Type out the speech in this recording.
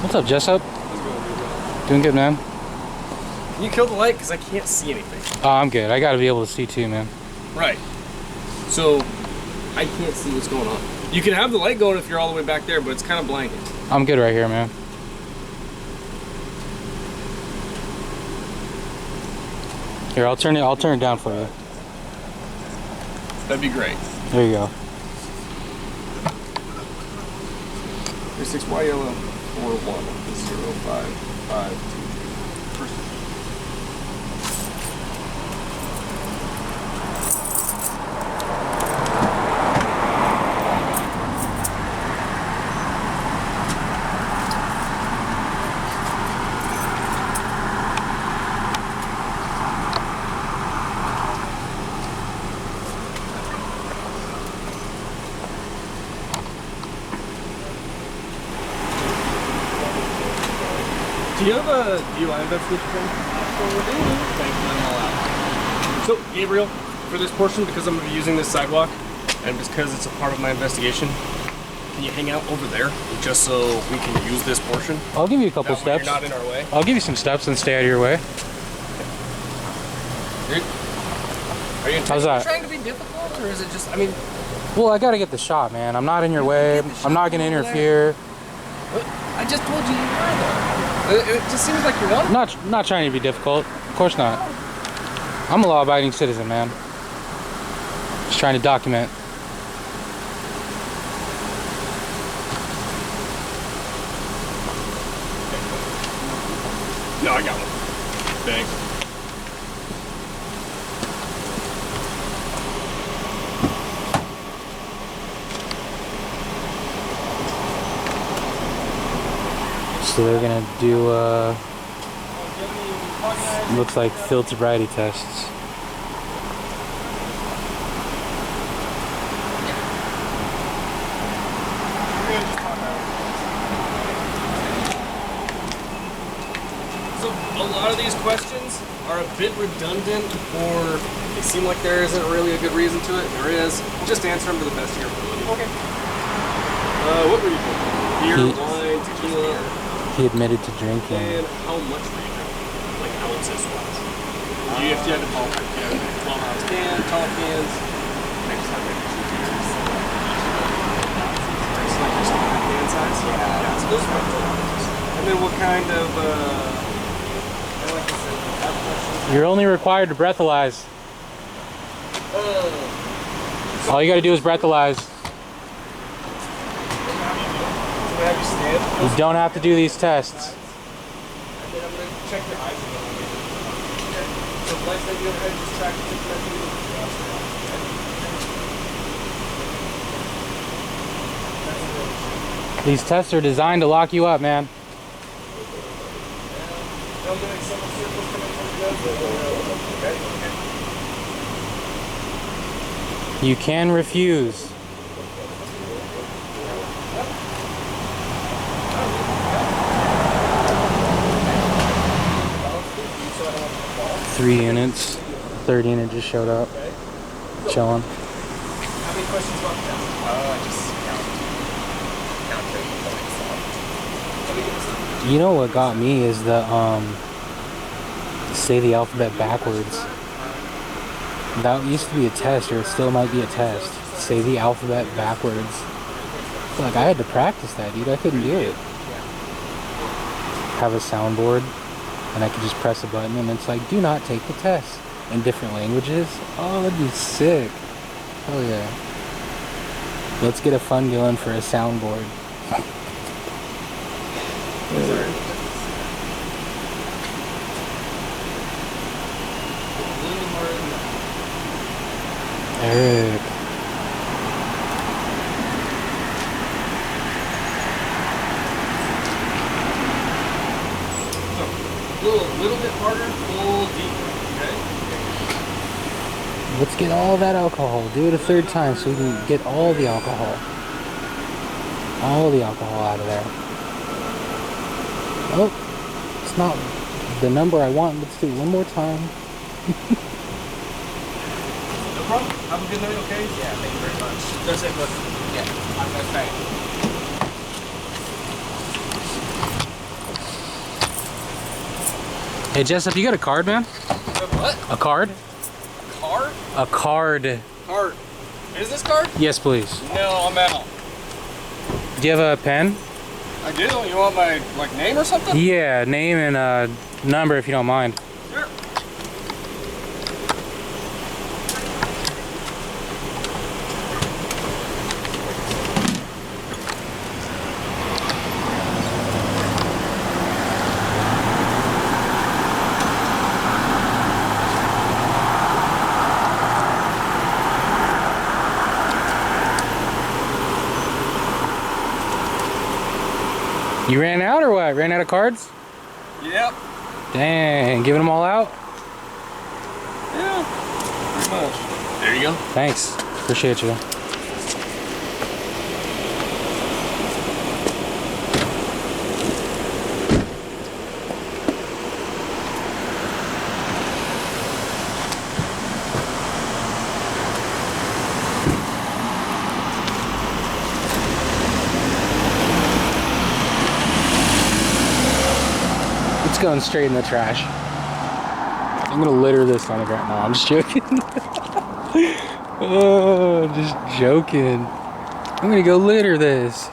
What's up, Jessup? Doing good, man. Can you kill the light? Because I can't see anything. Oh, I'm good. I gotta be able to see too, man. Right. So, I can't see what's going on. You can have the light going if you're all the way back there, but it's kind of blinding. I'm good right here, man. Here, I'll turn it down for you. That'd be great. There you go. 36Y yellow 410552. Do you have a DUI investigation? So, Gabriel, for this portion, because I'm going to be using this sidewalk, and because it's a part of my investigation, can you hang out over there just so we can use this portion? I'll give you a couple steps. You're not in our way. I'll give you some steps and stay out of your way. Are you How's that? trying to be difficult, or is it just, I mean... Well, I gotta get the shot, man. I'm not in your way. I'm not gonna interfere. I just told you you were, though. It just seems like you want to. Not trying to be difficult. Of course not. I'm a law-abiding citizen, man. Just trying to document. No, I got one. Thanks. So they're gonna do looks like field sobriety tests. So a lot of these questions are a bit redundant, or they seem like there isn't really a good reason to it. There is. Just answer them to the best of your ability. Okay. What were you doing? Beer, wine, tequila. He admitted to drinking. And how much were you drinking? Like ounces wise. If you had to ballpark, you had 12-ounce can, tall cans. I just have maybe 2 beers. It's like just that can size? Yeah. So those are and then what kind of, like I said, have questions? You're only required to breathalyze. All you gotta do is breathalyze. You don't have to do these tests. And then I'm going to check your eyes again. So lights that you overhead, just track the tip of These tests are designed to lock you up, man. You can refuse. Three units. Third unit just showed up. Chilling. How many questions about the test? I just count You know what got me is the say the alphabet backwards. That used to be a test, or it still might be a test. Say the alphabet backwards. Like, I had to practice that, dude. I couldn't do it. Have a soundboard, and I could just press a button, and it's like, do not take the test. In different languages. Oh, that'd be sick. Hell yeah. Let's get a fun going for a soundboard. Eric. little bit harder, pull deeper, okay? Let's get all that alcohol. Do it a third time so we can get all the alcohol. All the alcohol out of there. Oh, it's not the number I want. Let's do it one more time. No problem. Have a good night, okay? Yeah, thank you very much. That's it, bud. Yeah, I'm gonna try. Hey Jessup, you got a card, man? What? A card? Card? A card. Card. Business card? Yes, please. No, I'm out. Do you have a pen? I do. You want my name or something? Yeah, name and number if you don't mind. Sure. You ran out or what? Ran out of cards? Yep. Dang, giving them all out? Yeah. Pretty much. There you go. Thanks. Appreciate you. It's going straight in the trash. I'm gonna litter this on the ground. No, I'm just joking. Oh, just joking. I'm gonna go litter this.